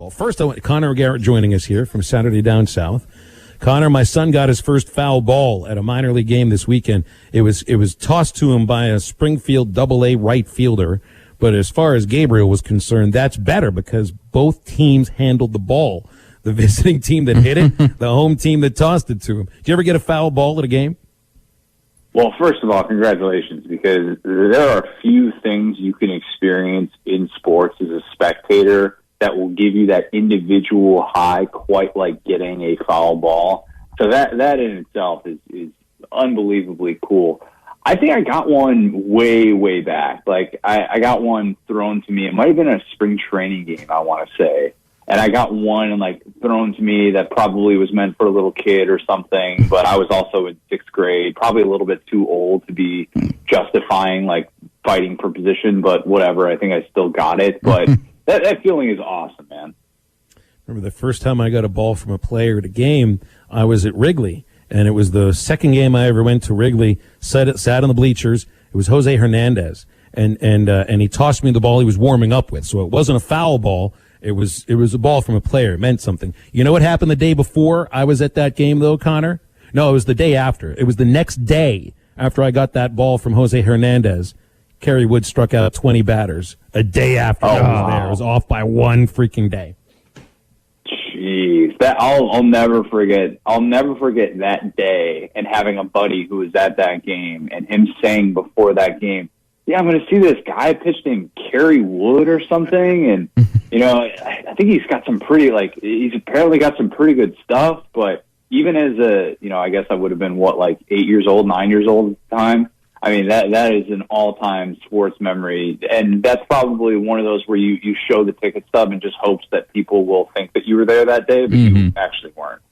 Well, first, I want Connor Garrett joining us here from Saturday Down South. Connor, my son got his first foul ball at a minor league game this weekend. It was tossed to him by a Springfield AA right fielder. But as far as Gabriel was concerned, that's better because both teams handled the ball. The visiting team that hit it, the home team that tossed it to him. Did you ever get a foul ball at a game? Well, first of all, congratulations, because there are few things you can experience in sports as a spectator that will give you that individual high, quite like getting a foul ball. So that in itself is unbelievably cool. I think I got one way back. Like, I got one thrown to me. It might have been a spring training game, I want to say. And I got one, like, thrown to me that probably was meant for a little kid or something, but I was also in sixth grade, probably a little bit too old to be justifying, like, fighting for position, but whatever. I think I still got it. But that feeling is awesome, man. Remember the first time I got a ball from a player at a game, I was at Wrigley. And it was the second game I ever went to Wrigley, sat on the bleachers. It was Jose Hernandez. And he tossed me the ball he was warming up with. So it wasn't a foul ball. It was a ball from a player. It meant something. You know what happened the day before I was at that game, though, Connor? No, it was the day after. It was the next day after I got that ball from Jose Hernandez. Kerry Wood struck out 20 batters a day after I was there. It was off by one freaking day. Jeez, that I'll never forget. I'll never forget that day and having a buddy who was at that game and him saying before that game, "Yeah, I'm going to see this guy pitched named Kerry Wood or something." And you know, I think he's got some he's apparently got some pretty good stuff. But even as I guess I would have been 9 years old at the time. I mean, that is an all-time sports memory, and that's probably one of those where you show the ticket stub and just hopes that people will think that you were there that day, but you actually weren't.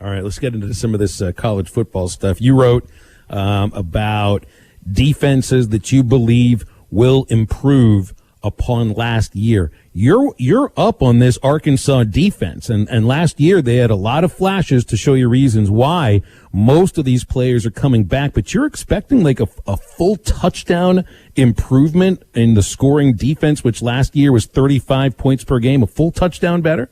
All right, let's get into some of this college football stuff. You wrote about defenses that you believe will improve upon last year. You're up on this Arkansas defense, and last year they had a lot of flashes to show you reasons why most of these players are coming back, but you're expecting like a full touchdown improvement in the scoring defense, which last year was 35 points per game, a full touchdown better?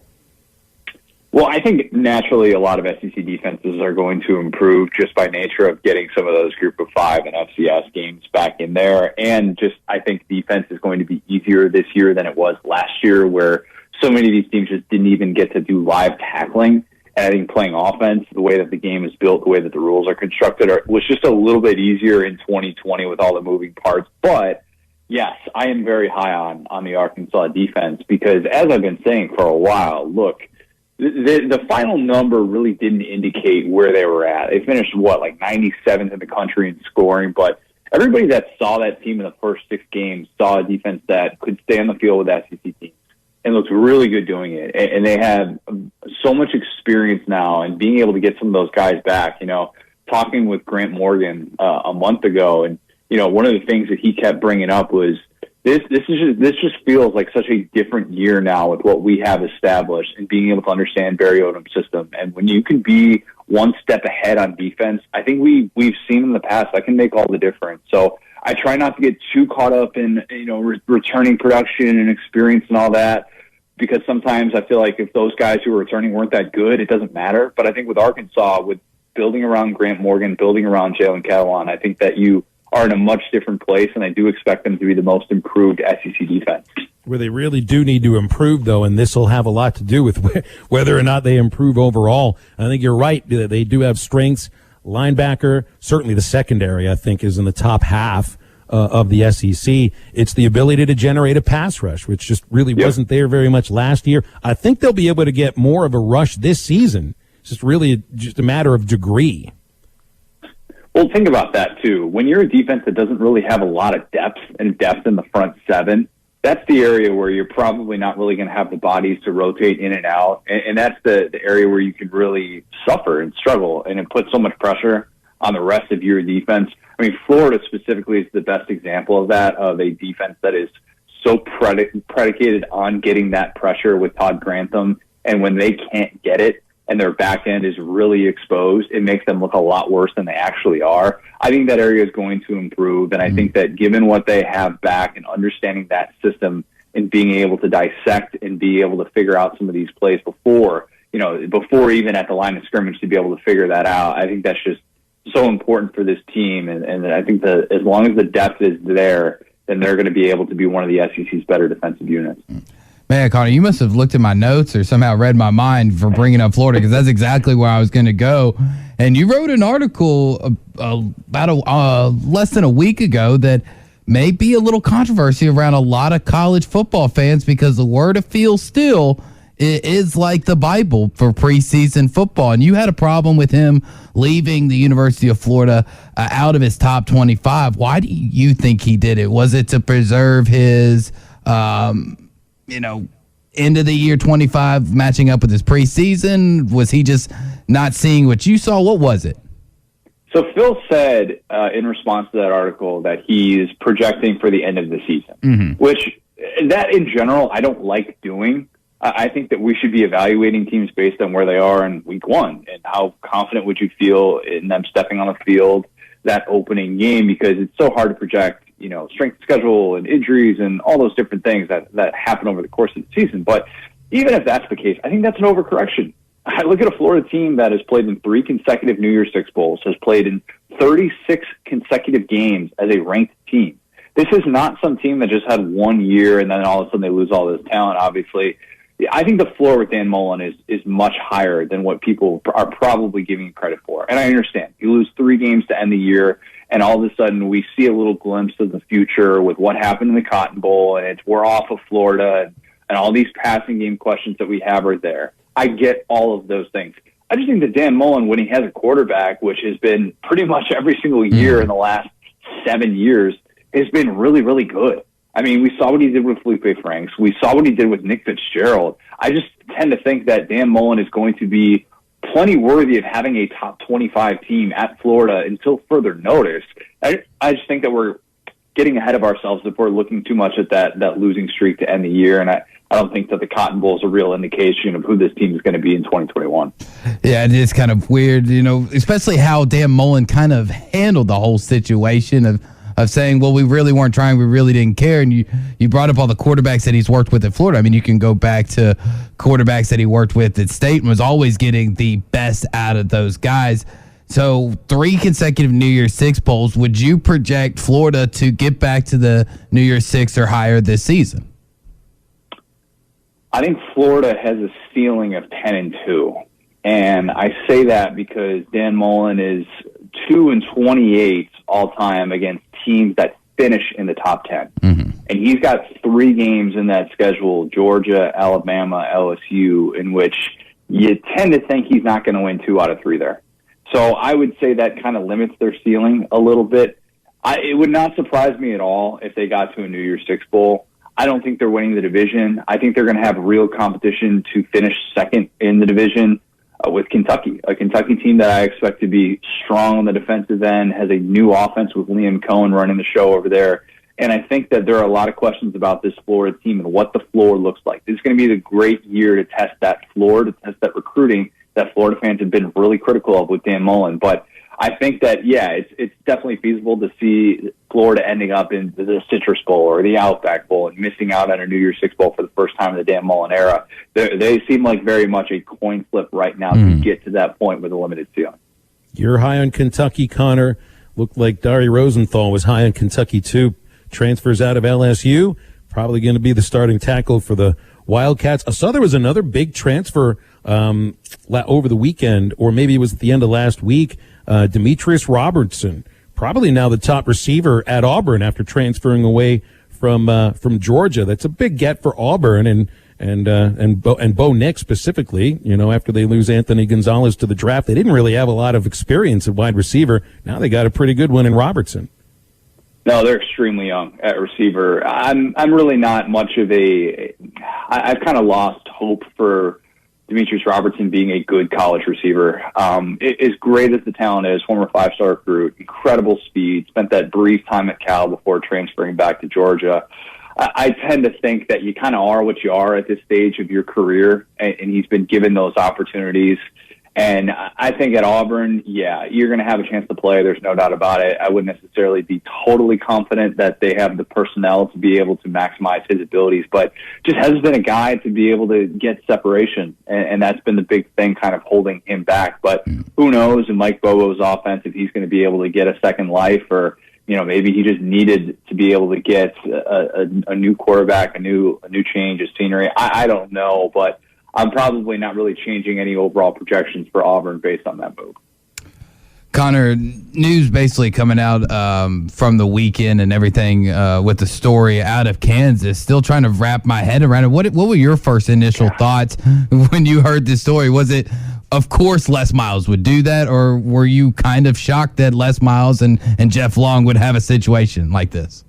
Well, I think naturally a lot of SEC defenses are going to improve just by nature of getting some of those group of five and FCS games back in there. And just, I think defense is going to be easier this year than it was last year, where so many of these teams just didn't even get to do live tackling. And I think playing offense, the way that the game is built, the way that the rules are constructed, was just a little bit easier in 2020 with all the moving parts. But yes, I am very high on the Arkansas defense because, as I've been saying for a while, look, the final number really didn't indicate where they were at. They finished, 97th in the country in scoring, but everybody that saw that team in the first 6 games saw a defense that could stay on the field with SEC teams and looked really good doing it. And they have so much experience now, and being able to get some of those guys back, talking with Grant Morgan a month ago, and, one of the things that he kept bringing up was, This just feels like such a different year now with what we have established and being able to understand Barry Odom's system. And when you can be one step ahead on defense, I think we've seen in the past that can make all the difference. So I try not to get too caught up in returning production and experience and all that, because sometimes I feel like if those guys who are returning weren't that good, it doesn't matter. But I think with Arkansas, with building around Grant Morgan, building around Jalen Catalan, I think that you are in a much different place, and I do expect them to be the most improved SEC defense. Where they really do need to improve, though, and this will have a lot to do with whether or not they improve overall. I think you're right. They do have strengths. Linebacker, certainly the secondary, I think, is in the top half of the SEC. It's the ability to generate a pass rush, which just really wasn't there very much last year. I think they'll be able to get more of a rush this season. It's just really just a matter of degree. Well, think about that, too. When you're a defense that doesn't really have a lot of depth in the front seven, that's the area where you're probably not really going to have the bodies to rotate in and out. And that's the area where you can really suffer and struggle, and it puts so much pressure on the rest of your defense. I mean, Florida specifically is the best example of that, of a defense that is so predicated on getting that pressure with Todd Grantham. And when they can't get it, and their back end is really exposed, it makes them look a lot worse than they actually are. I think that area is going to improve, and I think that given what they have back and understanding that system in being able to dissect and be able to figure out some of these plays before even at the line of scrimmage to be able to figure that out. I think that's just so important for this team. And I think that as long as the depth is there, then they're going to be able to be one of the SEC's better defensive units. Man, Connor, you must have looked at my notes or somehow read my mind for bringing up Florida, because that's exactly where I was going to go. And you wrote an article about less than a week ago that may be a little controversy around a lot of college football fans, because the word of feel still is like the Bible for preseason football. And you had a problem with him leaving the University of Florida out of his top 25. Why do you think he did it? Was it to preserve his, end of the year 25 matching up with his preseason? Was he just not seeing what you saw? What was it? So Phil said in response to that article that he's projecting for the end of the season, which that in general I don't like doing. I think that we should be evaluating teams based on where they are in week one and how confident would you feel in them stepping on the field that opening game, because it's so hard to project, strength of schedule and injuries and all those different things that happen over the course of the season. But even if that's the case, I think that's an overcorrection. I look at a Florida team that has played in 3 consecutive New Year's Six Bowls, has played in 36 consecutive games as a ranked team. This is not some team that just had 1 year and then all of a sudden they lose all this talent, obviously. I think the floor with Dan Mullen is much higher than what people are probably giving credit for. And I understand. You lose 3 games to end the year, and all of a sudden we see a little glimpse of the future with what happened in the Cotton Bowl, and we're off of Florida, and all these passing game questions that we have are there. I get all of those things. I just think that Dan Mullen, when he has a quarterback, which has been pretty much every single year in the last 7 years, has been really, really good. I mean, we saw what he did with Felipe Franks. We saw what he did with Nick Fitzgerald. I just tend to think that Dan Mullen is going to be plenty worthy of having a top 25 team at Florida until further notice. I just think that we're getting ahead of ourselves if we're looking too much at that losing streak to end the year. And I don't think that the Cotton Bowl is a real indication of who this team is going to be in 2021. Yeah, it is kind of weird, especially how Dan Mullen kind of handled the whole situation of saying, well, we really weren't trying, we really didn't care. And you brought up all the quarterbacks that he's worked with at Florida. I mean, you can go back to quarterbacks that he worked with at State and was always getting the best out of those guys. So 3 consecutive New Year's Six Bowls. Would you project Florida to get back to the New Year's Six or higher this season? I think Florida has a ceiling of 10-2. And I say that because Dan Mullen is 2-28 all time against teams that finish in the top 10. And he's got 3 games in that schedule, Georgia, Alabama, LSU, in which you tend to think he's not going to win 2 out of 3 there. So I would say that kind of limits their ceiling a little bit. It would not surprise me at all if they got to a New Year's Six Bowl. I don't think they're winning the division. I think they're going to have real competition to finish second in the division with Kentucky, a Kentucky team that I expect to be strong on the defensive end, has a new offense with Liam Cohen running the show over there. And I think that there are a lot of questions about this Florida team and what the floor looks like. This is going to be the great year to test that floor, to test that recruiting that Florida fans have been really critical of with Dan Mullen. But I think that, it's definitely feasible to see Florida ending up in the Citrus Bowl or the Outback Bowl and missing out on a New Year's Six Bowl for the first time in the Dan Mullen era. They seem like very much a coin flip right now to get to that point with a limited ceiling. You're high on Kentucky, Connor. Looked like Dari Rosenthal was high on Kentucky, too. Transfers out of LSU. Probably going to be the starting tackle for the Wildcats. I saw there was another big transfer over the weekend, or maybe it was at the end of last week. Demetrius Robertson, probably now the top receiver at Auburn after transferring away from Georgia. That's a big get for Auburn and Bo Nix specifically. After they lose Anthony Gonzalez to the draft, they didn't really have a lot of experience at wide receiver. Now they got a pretty good one in Robertson. No, they're extremely young at receiver. I'm really not much of I've kind of lost hope for Demetrius Robertson being a good college receiver. As great as the talent is, former 5-star recruit, incredible speed, spent that brief time at Cal before transferring back to Georgia. I tend to think that you kind of are what you are at this stage of your career, and he's been given those opportunities. And I think at Auburn, yeah, you're going to have a chance to play. There's no doubt about it. I wouldn't necessarily be totally confident that they have the personnel to be able to maximize his abilities, but just hasn't been a guy to be able to get separation. And that's been the big thing kind of holding him back. But who knows in Mike Bobo's offense if he's going to be able to get a second life, or maybe he just needed to be able to get a new quarterback, a new change of scenery. I don't know, but I'm probably not really changing any overall projections for Auburn based on that move. Connor, news basically coming out from the weekend and everything with the story out of Kansas. Still trying to wrap my head around it. What were your first initial thoughts when you heard this story? Was it, of course, Les Miles would do that, or were you kind of shocked that Les Miles and Jeff Long would have a situation like this?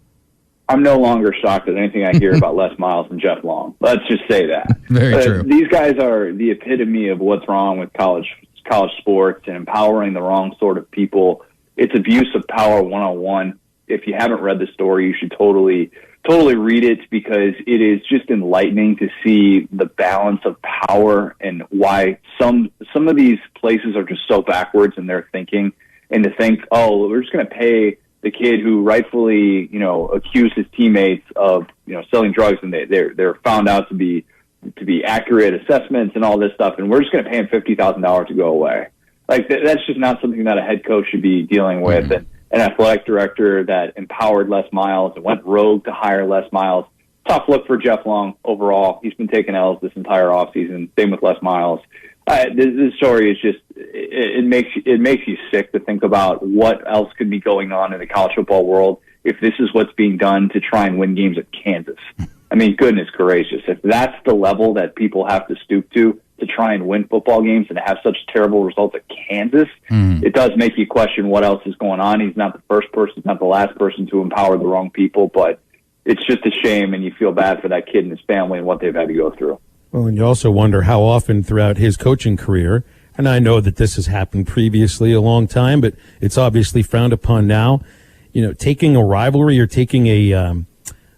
I'm no longer shocked at anything I hear about Les Miles and Jeff Long. Let's just say that. Very true. These guys are the epitome of what's wrong with college sports and empowering the wrong sort of people. It's abuse of power 101. If you haven't read the story, you should totally read it, because it is just enlightening to see the balance of power and why some of these places are just so backwards in their thinking, and to think, oh, we're just going to pay the kid who rightfully, accused his teammates of, selling drugs, and they're found out to be accurate assessments and all this stuff, and we're just going to pay him $50,000 to go away. Like, that's just not something that a head coach should be dealing with. Mm-hmm. And an athletic director that empowered Les Miles and went rogue to hire Les Miles. Tough look for Jeff Long overall. He's been taking L's this entire offseason. Same with Les Miles. This story is just, it makes you sick to think about what else could be going on in the college football world if this is what's being done to try and win games at Kansas. I mean, goodness gracious, if that's the level that people have to stoop to try and win football games and have such terrible results at Kansas, it does make you question what else is going on. He's not the first person, not the last person to empower the wrong people, but it's just a shame, and you feel bad for that kid and his family and what they've had to go through. Well, and you also wonder how often throughout his coaching career, and I know that this has happened previously a long time, but it's obviously frowned upon now, taking a rivalry or taking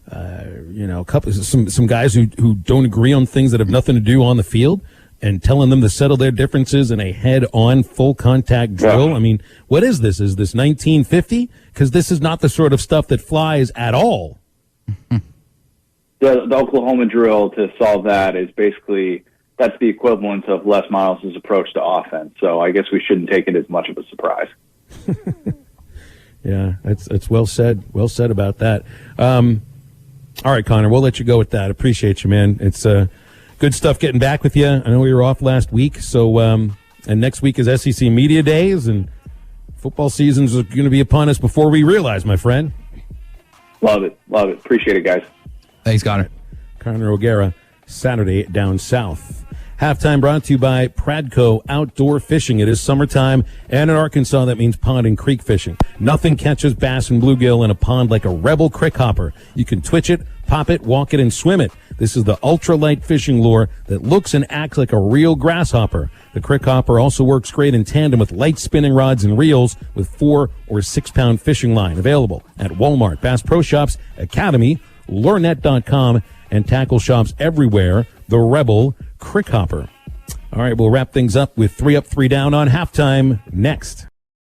some guys who don't agree on things that have nothing to do on the field and telling them to settle their differences in a head-on, full-contact drill. Yeah. I mean, what is this? Is this 1950? Because this is not the sort of stuff that flies at all. The Oklahoma drill to solve that is basically, that's the equivalent of Les Miles' approach to offense. So I guess we shouldn't take it as much of a surprise. Yeah, it's well said. Well said about that. All right, Connor, we'll let you go with that. Appreciate you, man. It's good stuff getting back with you. I know we were off last week, so and next week is SEC Media Days, and football season's going to be upon us before we realize, my friend. Love it. Appreciate it, guys. Thanks, Connor. Connor O'Gara, Saturday down south. Halftime brought to you by Pradco Outdoor Fishing. It is summertime, and in Arkansas, that means pond and creek fishing. Nothing catches bass and bluegill in a pond like a Rebel crick hopper. You can twitch it, pop it, walk it, and swim it. This is the ultralight fishing lure that looks and acts like a real grasshopper. The crick hopper also works great in tandem with light spinning rods and reels with 4 or 6 pound fishing line. Available at Walmart, Bass Pro Shops, Academy, LureNet.com, and tackle shops everywhere. The Rebel Crick Hopper. All right, we'll wrap things up with 3 Up, 3 Down on halftime next.